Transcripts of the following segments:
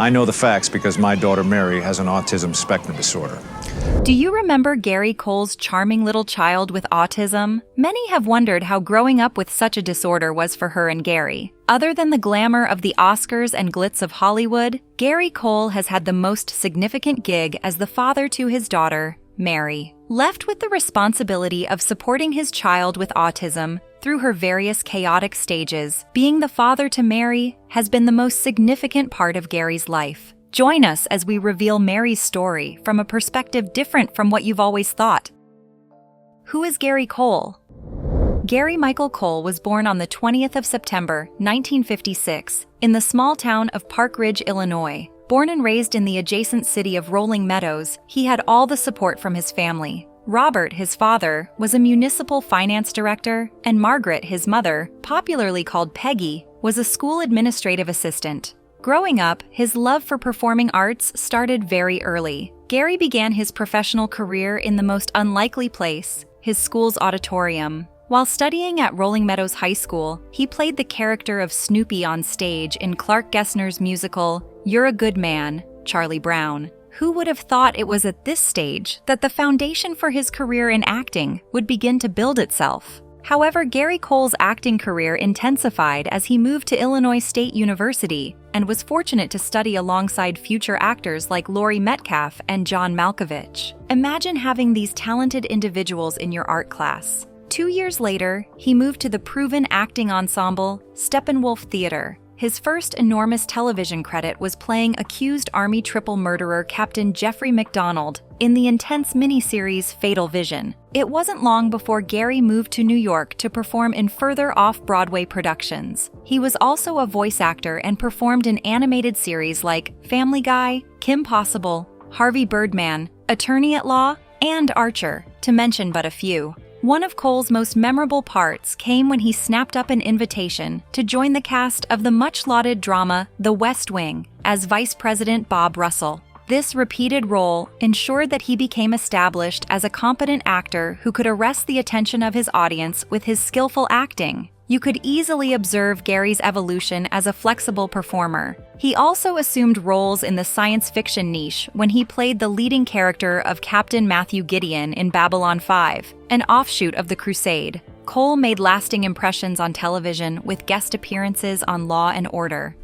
I know the facts because my daughter Mary has an autism spectrum disorder. Do you remember Gary Cole's charming little child with autism? Many have wondered how growing up with such a disorder was for her and Gary. Other than the glamour of the Oscars and glitz of Hollywood, Gary Cole has had the most significant gig as the father to his daughter, Mary. Left with the responsibility of supporting his child with autism through her various chaotic stages, being the father to Mary has been the most significant part of Gary's life. Join us as we reveal Mary's story from a perspective different from what you've always thought. Who is Gary Cole? Gary Michael Cole was born on the 20th of September, 1956, in the small town of Park Ridge, Illinois. Born and raised in the adjacent city of Rolling Meadows, he had all the support from his family. Robert, his father, was a municipal finance director, and Margaret, his mother, popularly called Peggy, was a school administrative assistant. Growing up, his love for performing arts started very early. Gary began his professional career in the most unlikely place, his school's auditorium. While studying at Rolling Meadows High School, he played the character of Snoopy on stage in Clark Gessner's musical, You're a Good Man, Charlie Brown. Who would have thought it was at this stage that the foundation for his career in acting would begin to build itself? However, Gary Cole's acting career intensified as he moved to Illinois State University and was fortunate to study alongside future actors like Laurie Metcalf and John Malkovich. Imagine having these talented individuals in your art class. 2 years later, he moved to the proven acting ensemble, Steppenwolf Theater. His first enormous television credit was playing accused Army triple murderer Captain Jeffrey McDonald in the intense miniseries Fatal Vision. It wasn't long before Gary moved to New York to perform in further off-Broadway productions. He was also a voice actor and performed in animated series like Family Guy, Kim Possible, Harvey Birdman, Attorney at Law, and Archer, to mention but a few. One of Cole's most memorable parts came when he snapped up an invitation to join the cast of the much-lauded drama The West Wing as Vice President Bob Russell. This repeated role ensured that he became established as a competent actor who could arrest the attention of his audience with his skillful acting. You could easily observe Gary's evolution as a flexible performer. He also assumed roles in the science fiction niche when he played the leading character of Captain Matthew Gideon in Babylon 5, an offshoot of The Crusade. Cole made lasting impressions on television with guest appearances on Law and Order.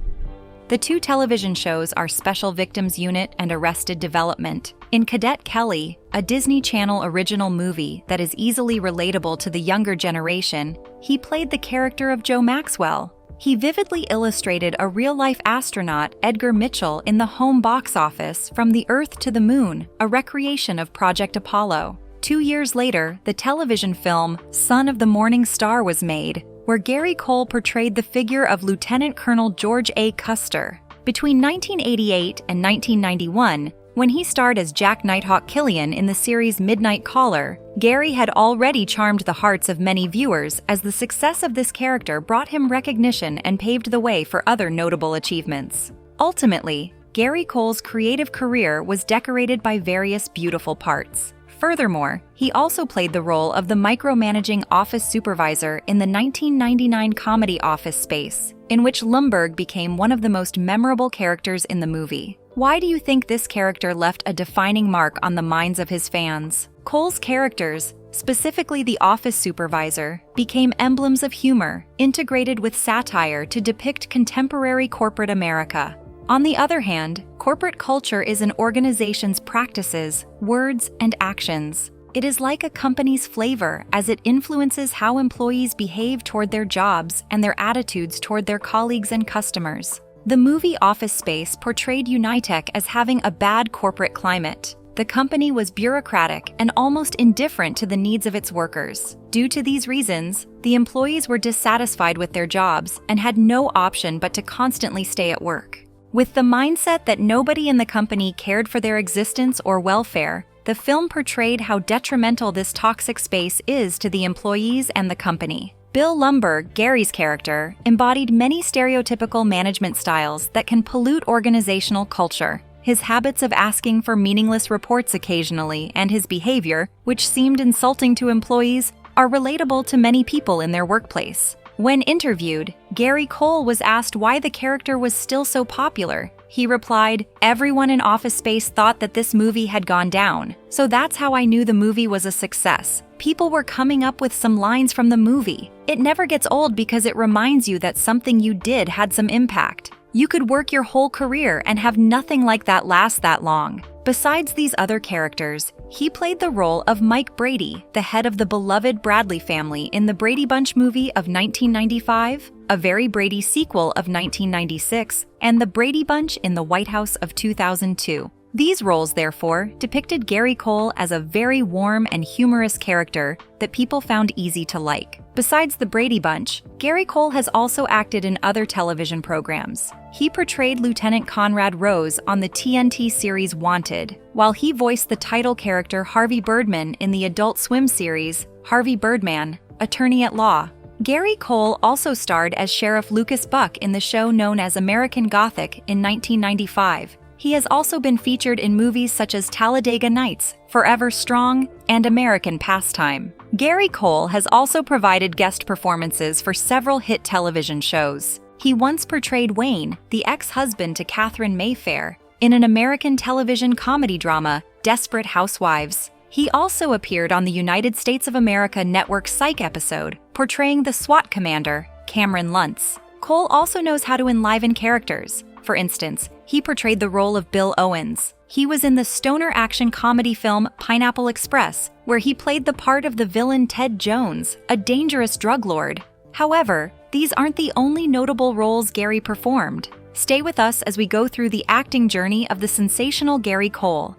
The two television shows are Special Victims Unit and Arrested Development. In Cadet Kelly, a Disney Channel original movie that is easily relatable to the younger generation, he played the character of Joe Maxwell. He vividly illustrated a real-life astronaut, Edgar Mitchell, in the home box office From the Earth to the Moon, a recreation of Project Apollo. 2 years later, the television film Son of the Morning Star was made, where Gary Cole portrayed the figure of Lieutenant Colonel George A. Custer. Between 1988 and 1991, when he starred as Jack Nighthawk Killian in the series Midnight Caller, Gary had already charmed the hearts of many viewers as the success of this character brought him recognition and paved the way for other notable achievements. Ultimately, Gary Cole's creative career was decorated by various beautiful parts. Furthermore, he also played the role of the micromanaging office supervisor in the 1999 comedy Office Space, in which Lumbergh became one of the most memorable characters in the movie. Why do you think this character left a defining mark on the minds of his fans? Cole's characters, specifically the office supervisor, became emblems of humor, integrated with satire to depict contemporary corporate America. On the other hand, corporate culture is an organization's practices, words, and actions. It is like a company's flavor as it influences how employees behave toward their jobs and their attitudes toward their colleagues and customers. The movie Office Space portrayed Unitech as having a bad corporate climate. The company was bureaucratic and almost indifferent to the needs of its workers. Due to these reasons, the employees were dissatisfied with their jobs and had no option but to constantly stay at work. With the mindset that nobody in the company cared for their existence or welfare, the film portrayed how detrimental this toxic space is to the employees and the company. Bill Lumbergh, Gary's character, embodied many stereotypical management styles that can pollute organizational culture. His habits of asking for meaningless reports occasionally and his behavior, which seemed insulting to employees, are relatable to many people in their workplace. When interviewed, Gary Cole was asked why the character was still so popular. He replied, "Everyone in Office Space thought that this movie had gone down. So that's how I knew the movie was a success. People were coming up with some lines from the movie. It never gets old because it reminds you that something you did had some impact. You could work your whole career and have nothing like that last that long." Besides these other characters, he played the role of Mike Brady, the head of the beloved Bradley family in the Brady Bunch movie of 1995, a Very Brady sequel of 1996, and the Brady Bunch in the White House of 2002. These roles, therefore, depicted Gary Cole as a very warm and humorous character that people found easy to like. Besides the Brady Bunch, Gary Cole has also acted in other television programs. He portrayed Lieutenant Conrad Rose on the TNT series Wanted, while he voiced the title character Harvey Birdman in the Adult Swim series Harvey Birdman, Attorney at Law. Gary Cole also starred as Sheriff Lucas Buck in the show known as American Gothic in 1995. He has also been featured in movies such as Talladega Nights, Forever Strong, and American Pastime. Gary Cole has also provided guest performances for several hit television shows. He once portrayed Wayne, the ex-husband to Catherine Mayfair, in an American television comedy drama, Desperate Housewives. He also appeared on the United States of America Network Psych episode, portraying the SWAT commander, Cameron Luntz. Cole also knows how to enliven characters. For instance, he portrayed the role of Bill Owens. He was in the stoner action comedy film Pineapple Express, where he played the part of the villain Ted Jones, a dangerous drug lord. However, these aren't the only notable roles Gary performed. Stay with us as we go through the acting journey of the sensational Gary Cole.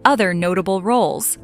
Other notable roles.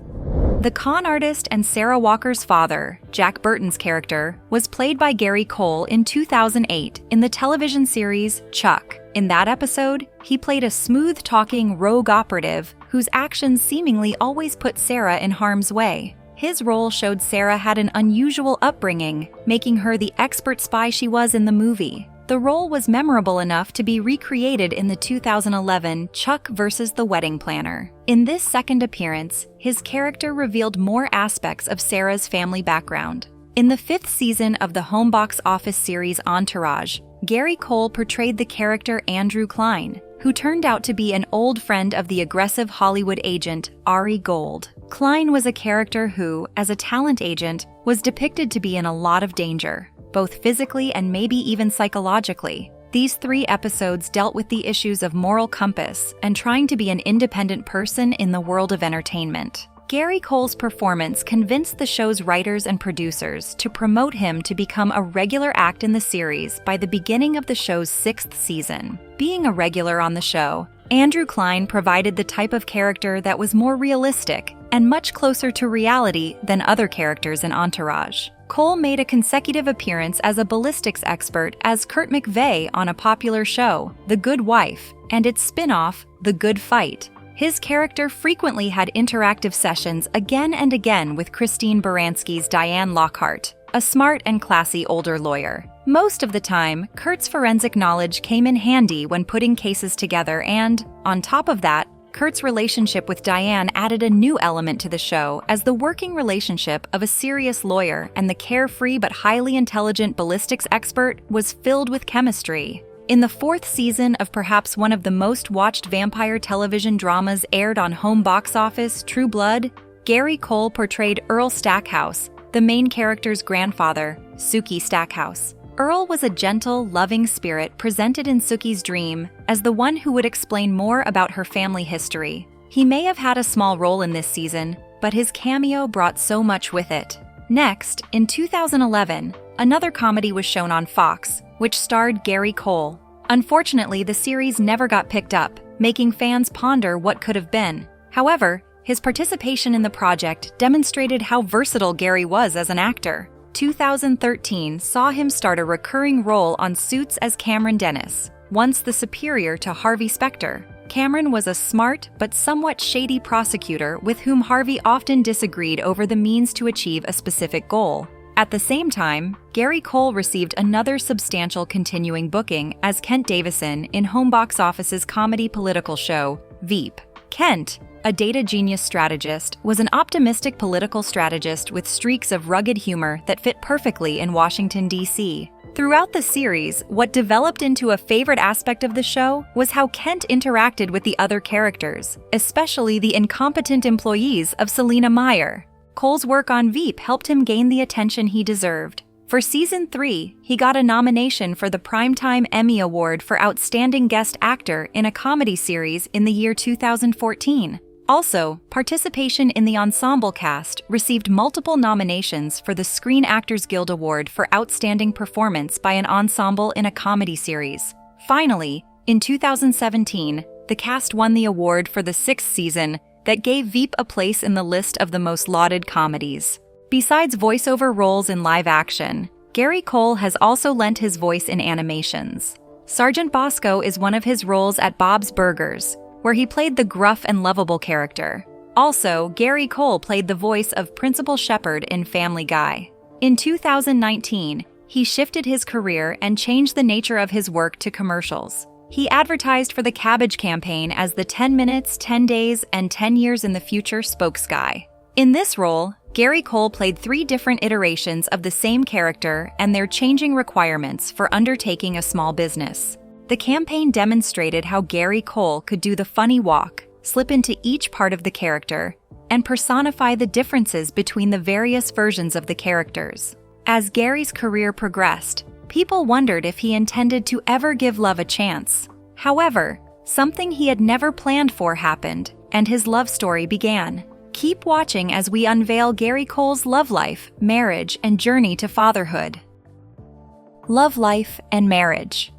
The con artist and Sarah Walker's father, Jack Burton's character, was played by Gary Cole in 2008 in the television series Chuck. In that episode, he played a smooth-talking rogue operative whose actions seemingly always put Sarah in harm's way. His role showed Sarah had an unusual upbringing, making her the expert spy she was in the movie. The role was memorable enough to be recreated in the 2011 Chuck vs. the Wedding Planner. In this second appearance, his character revealed more aspects of Sarah's family background. In the 5th season of the home box office series Entourage, Gary Cole portrayed the character Andrew Klein, who turned out to be an old friend of the aggressive Hollywood agent Ari Gold. Klein was a character who, as a talent agent, was depicted to be in a lot of danger, both physically and maybe even psychologically. These 3 episodes dealt with the issues of moral compass and trying to be an independent person in the world of entertainment. Gary Cole's performance convinced the show's writers and producers to promote him to become a regular act in the series by the beginning of the show's 6th season. Being a regular on the show, Andrew Klein provided the type of character that was more realistic and much closer to reality than other characters in Entourage. Cole made a consecutive appearance as a ballistics expert as Kurt McVeigh on a popular show, The Good Wife, and its spin-off, The Good Fight. His character frequently had interactive sessions again and again with Christine Baranski's Diane Lockhart, a smart and classy older lawyer. Most of the time, Kurt's forensic knowledge came in handy when putting cases together and, on top of that, Kurt's relationship with Diane added a new element to the show as the working relationship of a serious lawyer and the carefree but highly intelligent ballistics expert was filled with chemistry. In the 4th season of perhaps one of the most watched vampire television dramas aired on home box office, True Blood, Gary Cole portrayed Earl Stackhouse, the main character's grandfather, Sookie Stackhouse. Earl was a gentle, loving spirit presented in Sookie's dream as the one who would explain more about her family history. He may have had a small role in this season, but his cameo brought so much with it. Next, in 2011, another comedy was shown on Fox, which starred Gary Cole. Unfortunately, the series never got picked up, making fans ponder what could have been. However, his participation in the project demonstrated how versatile Gary was as an actor. 2013 saw him start a recurring role on Suits as Cameron Dennis, once the superior to Harvey Specter. Cameron was a smart but somewhat shady prosecutor with whom Harvey often disagreed over the means to achieve a specific goal. At the same time, Gary Cole received another substantial continuing booking as Kent Davison in home box office's comedy political show, Veep. Kent, a data genius strategist, was an optimistic political strategist with streaks of rugged humor that fit perfectly in Washington, D.C. Throughout the series, what developed into a favorite aspect of the show was how Kent interacted with the other characters, especially the incompetent employees of Selina Meyer. Cole's work on Veep helped him gain the attention he deserved. For Season 3, he got a nomination for the Primetime Emmy Award for Outstanding Guest Actor in a Comedy Series in the year 2014. Also, participation in the ensemble cast received multiple nominations for the Screen Actors Guild Award for Outstanding Performance by an Ensemble in a Comedy Series. Finally, in 2017, the cast won the award for the 6th season that gave Veep a place in the list of the most lauded comedies. Besides voiceover roles in live action, Gary Cole has also lent his voice in animations. Sergeant Bosco is one of his roles at Bob's Burgers, where he played the gruff and lovable character. Also, Gary Cole played the voice of Principal Shepard in Family Guy. In 2019, he shifted his career and changed the nature of his work to commercials. He advertised for the Cabbage campaign as the 10 minutes, 10 days, and 10 years in the future spokesguy. In this role, Gary Cole played 3 different iterations of the same character and their changing requirements for undertaking a small business. The campaign demonstrated how Gary Cole could do the funny walk, slip into each part of the character, and personify the differences between the various versions of the characters. As Gary's career progressed, people wondered if he intended to ever give love a chance. However, something he had never planned for happened, and his love story began. Keep watching as we unveil Gary Cole's love life, marriage, and journey to fatherhood. Love life and marriage.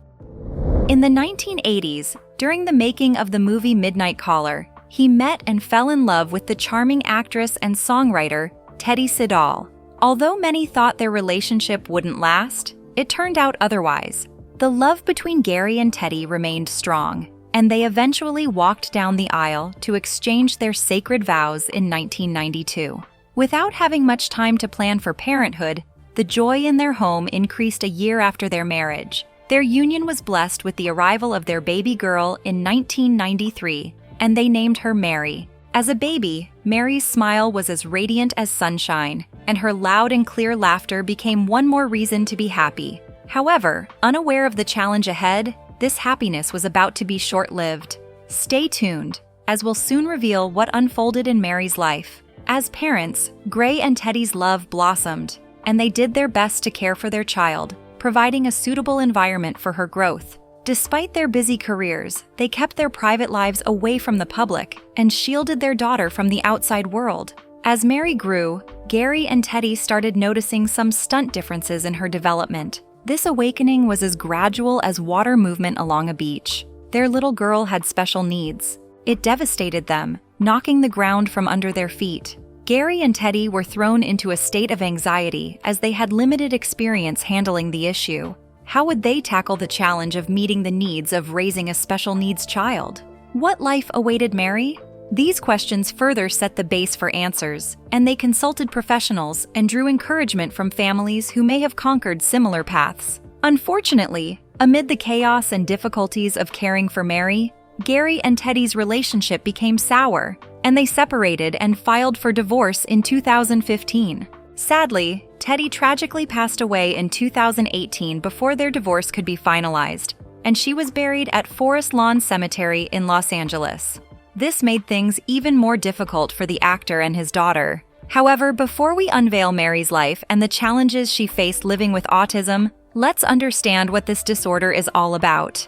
In the 1980s, during the making of the movie Midnight Caller, he met and fell in love with the charming actress and songwriter Teddy Siddall. Although many thought their relationship wouldn't last, it turned out otherwise. The love between Gary and Teddy remained strong, and they eventually walked down the aisle to exchange their sacred vows in 1992. Without having much time to plan for parenthood, the joy in their home increased a year after their marriage. Their union was blessed with the arrival of their baby girl in 1993, and they named her Mary. As a baby, Mary's smile was as radiant as sunshine, and her loud and clear laughter became one more reason to be happy. However, unaware of the challenge ahead, this happiness was about to be short-lived. Stay tuned, as we'll soon reveal what unfolded in Mary's life. As parents, Gray and Teddy's love blossomed, and they did their best to care for their child, providing a suitable environment for her growth. Despite their busy careers, they kept their private lives away from the public and shielded their daughter from the outside world. As Mary grew, Gary and Teddy started noticing some stunt differences in her development. This awakening was as gradual as water movement along a beach. Their little girl had special needs. It devastated them, knocking the ground from under their feet. Gary and Teddy were thrown into a state of anxiety as they had limited experience handling the issue. How would they tackle the challenge of meeting the needs of raising a special needs child? What life awaited Mary? These questions further set the base for answers, and they consulted professionals and drew encouragement from families who may have conquered similar paths. Unfortunately, amid the chaos and difficulties of caring for Mary, Gary and Teddy's relationship became sour, and they separated and filed for divorce in 2015. Sadly, Teddy tragically passed away in 2018 before their divorce could be finalized, and she was buried at Forest Lawn Cemetery in Los Angeles. This made things even more difficult for the actor and his daughter. However, before we unveil Mary's life and the challenges she faced living with autism, let's understand what this disorder is all about.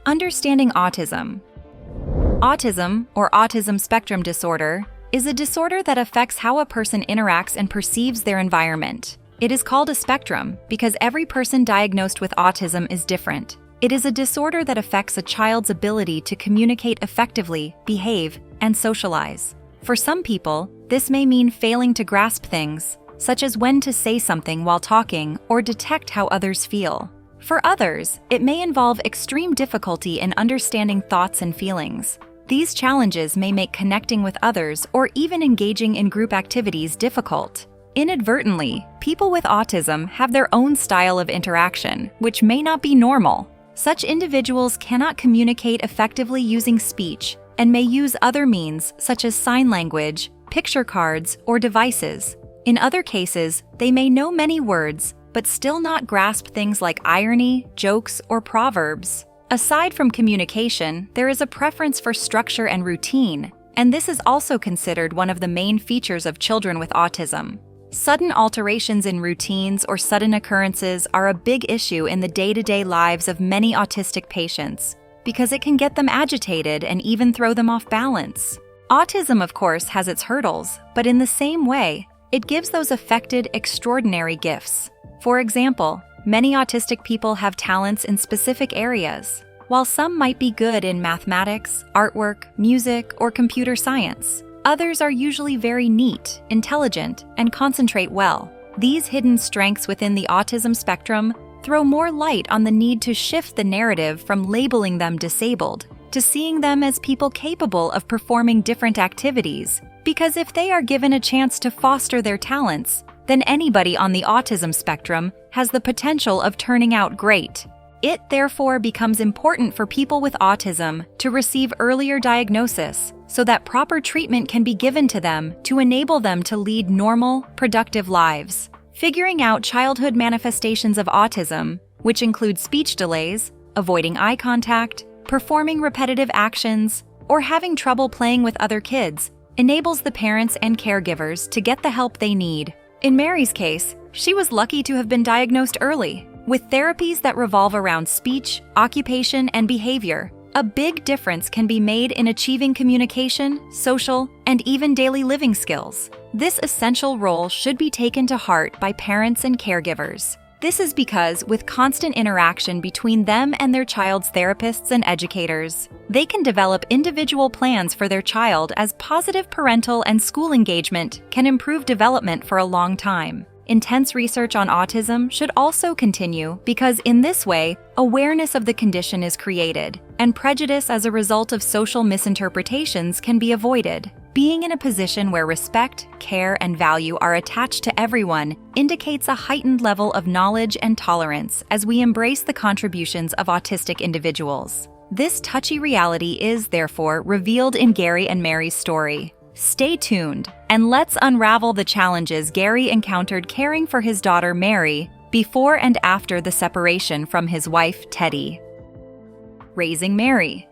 Understanding autism. Autism, or autism spectrum disorder, is a disorder that affects how a person interacts and perceives their environment. It is called a spectrum because every person diagnosed with autism is different. It is a disorder that affects a child's ability to communicate effectively, behave, and socialize. For some people, this may mean failing to grasp things, such as when to say something while talking or detect how others feel. For others, it may involve extreme difficulty in understanding thoughts and feelings. These challenges may make connecting with others or even engaging in group activities difficult. Inadvertently, people with autism have their own style of interaction, which may not be normal. Such individuals cannot communicate effectively using speech and may use other means such as sign language, picture cards, or devices. In other cases, they may know many words, but still not grasp things like irony, jokes, or proverbs. Aside from communication, there is a preference for structure and routine, and this is also considered one of the main features of children with autism. Sudden alterations in routines or sudden occurrences are a big issue in the day-to-day lives of many autistic patients because it can get them agitated and even throw them off balance. Autism, of course, has its hurdles, but in the same way, it gives those affected extraordinary gifts. For example, many autistic people have talents in specific areas. While some might be good in mathematics, artwork, music, or computer science, others are usually very neat, intelligent, and concentrate well. These hidden strengths within the autism spectrum throw more light on the need to shift the narrative from labeling them disabled to seeing them as people capable of performing different activities, because if they are given a chance to foster their talents, then anybody on the autism spectrum has the potential of turning out great. It therefore becomes important for people with autism to receive earlier diagnosis so that proper treatment can be given to them to enable them to lead normal, productive lives. Figuring out childhood manifestations of autism, which include speech delays, avoiding eye contact, performing repetitive actions, or having trouble playing with other kids, enables the parents and caregivers to get the help they need. In Mary's case, she was lucky to have been diagnosed early, with therapies that revolve around speech, occupation, and behavior. A big difference can be made in achieving communication, social, and even daily living skills. This essential role should be taken to heart by parents and caregivers. This is because, with constant interaction between them and their child's therapists and educators, they can develop individual plans for their child as positive parental and school engagement can improve development for a long time. Intense research on autism should also continue because in this way, awareness of the condition is created, and prejudice as a result of social misinterpretations can be avoided. Being in a position where respect, care, and value are attached to everyone indicates a heightened level of knowledge and tolerance as we embrace the contributions of autistic individuals. This touchy reality is, therefore, revealed in Gary and Mary's story. Stay tuned, and let's unravel the challenges Gary encountered caring for his daughter Mary before and after the separation from his wife Teddy. Raising Mary.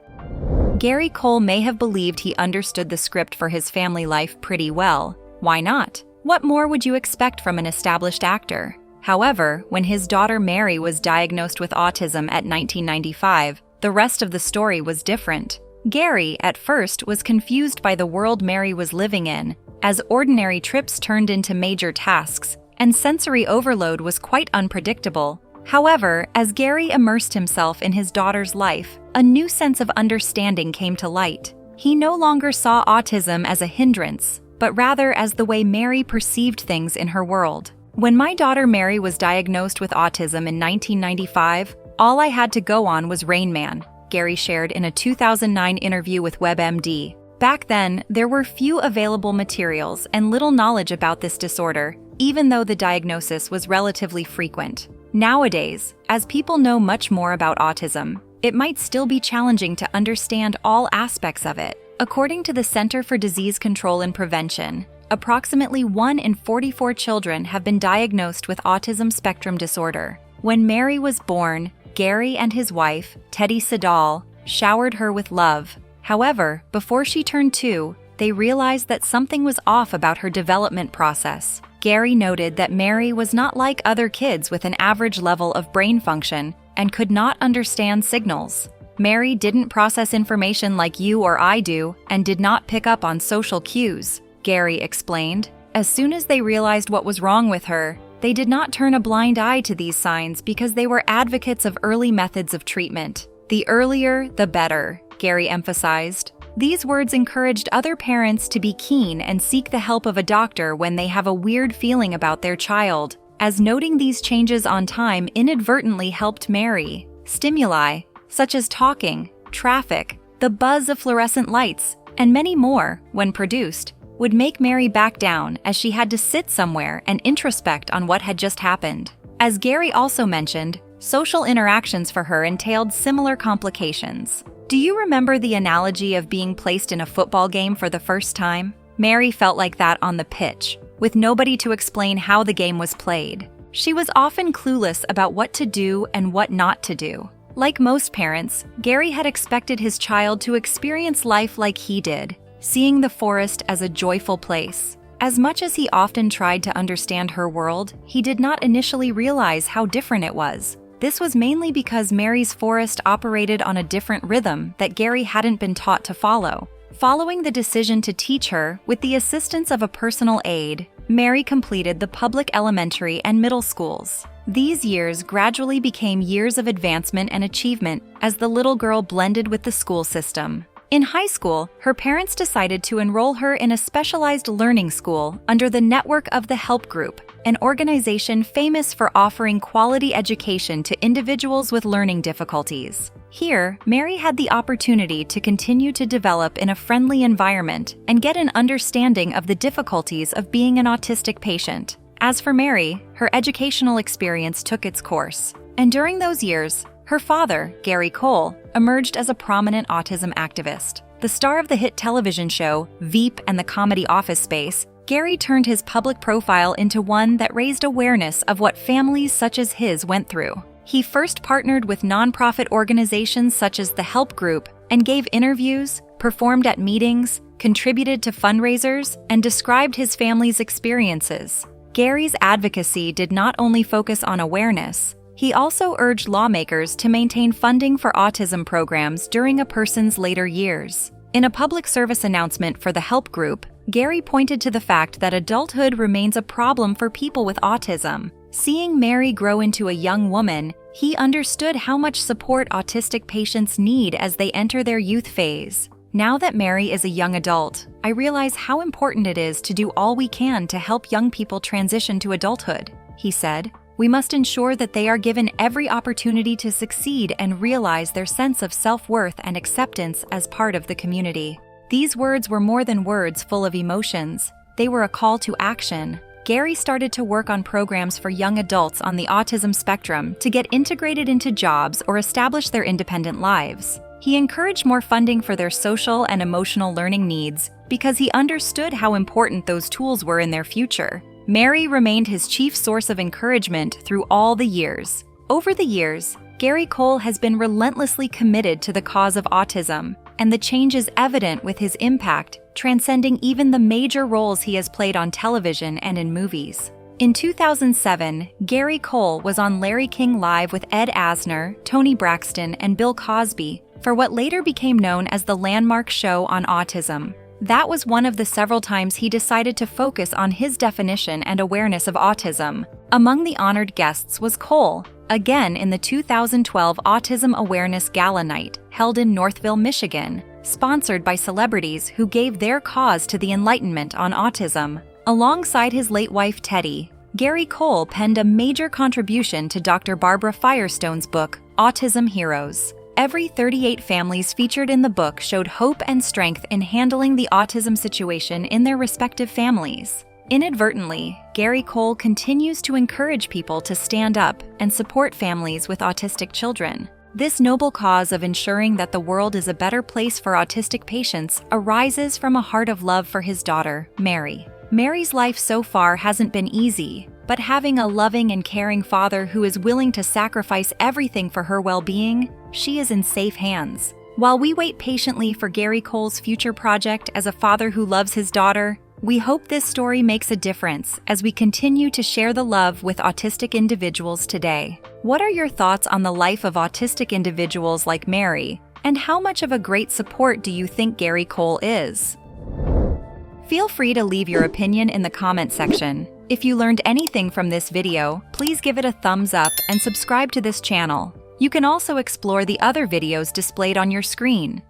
Gary Cole may have believed he understood the script for his family life pretty well. Why not? What more would you expect from an established actor? However, when his daughter Mary was diagnosed with autism at 1995, the rest of the story was different. Gary, at first, was confused by the world Mary was living in, as ordinary trips turned into major tasks, and sensory overload was quite unpredictable. However, as Gary immersed himself in his daughter's life, a new sense of understanding came to light. He no longer saw autism as a hindrance, but rather as the way Mary perceived things in her world. When my daughter Mary was diagnosed with autism in 1995, all I had to go on was Rain Man, Gary shared in a 2009 interview with WebMD. Back then, there were few available materials and little knowledge about this disorder, even though the diagnosis was relatively frequent. Nowadays, as people know much more about autism, it might still be challenging to understand all aspects of it. According to the Center for Disease Control and Prevention, approximately 1 in 44 children have been diagnosed with autism spectrum disorder. When Mary was born, Gary and his wife, Teddy Sadal, showered her with love. However, before she turned 2, they realized that something was off about her development process. Gary noted that Mary was not like other kids with an average level of brain function and could not understand signals. Mary didn't process information like you or I do and did not pick up on social cues, Gary explained. As soon as they realized what was wrong with her, they did not turn a blind eye to these signs because they were advocates of early methods of treatment. The earlier, the better, Gary emphasized. These words encouraged other parents to be keen and seek the help of a doctor when they have a weird feeling about their child, as noting these changes on time inadvertently helped Mary. Stimuli, such as talking, traffic, the buzz of fluorescent lights, and many more, when produced, would make Mary back down as she had to sit somewhere and introspect on what had just happened. As Gary also mentioned, social interactions for her entailed similar complications. Do you remember the analogy of being placed in a football game for the first time? Mary felt like that on the pitch, with nobody to explain how the game was played. She was often clueless about what to do and what not to do. Like most parents, Gary had expected his child to experience life like he did, seeing the forest as a joyful place. As much as he often tried to understand her world, he did not initially realize how different it was. This was mainly because Mary's forest operated on a different rhythm that Gary hadn't been taught to follow. Following the decision to teach her, with the assistance of a personal aide, Mary completed the public elementary and middle schools. These years gradually became years of advancement and achievement as the little girl blended with the school system. In high school, her parents decided to enroll her in a specialized learning school under the network of the Help Group, an organization famous for offering quality education to individuals with learning difficulties. Here, Mary had the opportunity to continue to develop in a friendly environment and get an understanding of the difficulties of being an autistic patient. As for Mary, her educational experience took its course, and during those years, her father, Gary Cole, emerged as a prominent autism activist. The star of the hit television show, Veep and the comedy Office Space, Gary turned his public profile into one that raised awareness of what families such as his went through. He first partnered with nonprofit organizations such as the Help Group and gave interviews, performed at meetings, contributed to fundraisers, and described his family's experiences. Gary's advocacy did not only focus on awareness, he also urged lawmakers to maintain funding for autism programs during a person's later years. In a public service announcement for the Help Group, Gary pointed to the fact that adulthood remains a problem for people with autism. Seeing Mary grow into a young woman, he understood how much support autistic patients need as they enter their youth phase. Now that Mary is a young adult, I realize how important it is to do all we can to help young people transition to adulthood, he said. We must ensure that they are given every opportunity to succeed and realize their sense of self-worth and acceptance as part of the community. These words were more than words full of emotions. They were a call to action. Gary started to work on programs for young adults on the autism spectrum to get integrated into jobs or establish their independent lives. He encouraged more funding for their social and emotional learning needs because he understood how important those tools were in their future. Mary remained his chief source of encouragement through all the years. Over the years, Gary Cole has been relentlessly committed to the cause of autism, and the change is evident with his impact, transcending even the major roles he has played on television and in movies. In 2007, Gary Cole was on Larry King Live with Ed Asner, Toni Braxton, and Bill Cosby for what later became known as the landmark show on autism. That was one of the several times he decided to focus on his definition and awareness of autism. Among the honored guests was Cole, again in the 2012 Autism Awareness Gala Night, held in Northville, Michigan, sponsored by celebrities who gave their cause to the enlightenment on autism. Alongside his late wife Teddy, Gary Cole penned a major contribution to Dr. Barbara Firestone's book, Autism Heroes. Every 38 families featured in the book showed hope and strength in handling the autism situation in their respective families. Inadvertently, Gary Cole continues to encourage people to stand up and support families with autistic children. This noble cause of ensuring that the world is a better place for autistic patients arises from a heart of love for his daughter, Mary. Mary's life so far hasn't been easy, but having a loving and caring father who is willing to sacrifice everything for her well-being, she is in safe hands. While we wait patiently for Gary Cole's future project as a father who loves his daughter, we hope this story makes a difference as we continue to share the love with autistic individuals today. What are your thoughts on the life of autistic individuals like Mary, and how much of a great support do you think Gary Cole is? Feel free to leave your opinion in the comment section. If you learned anything from this video, please give it a thumbs up and subscribe to this channel. You can also explore the other videos displayed on your screen.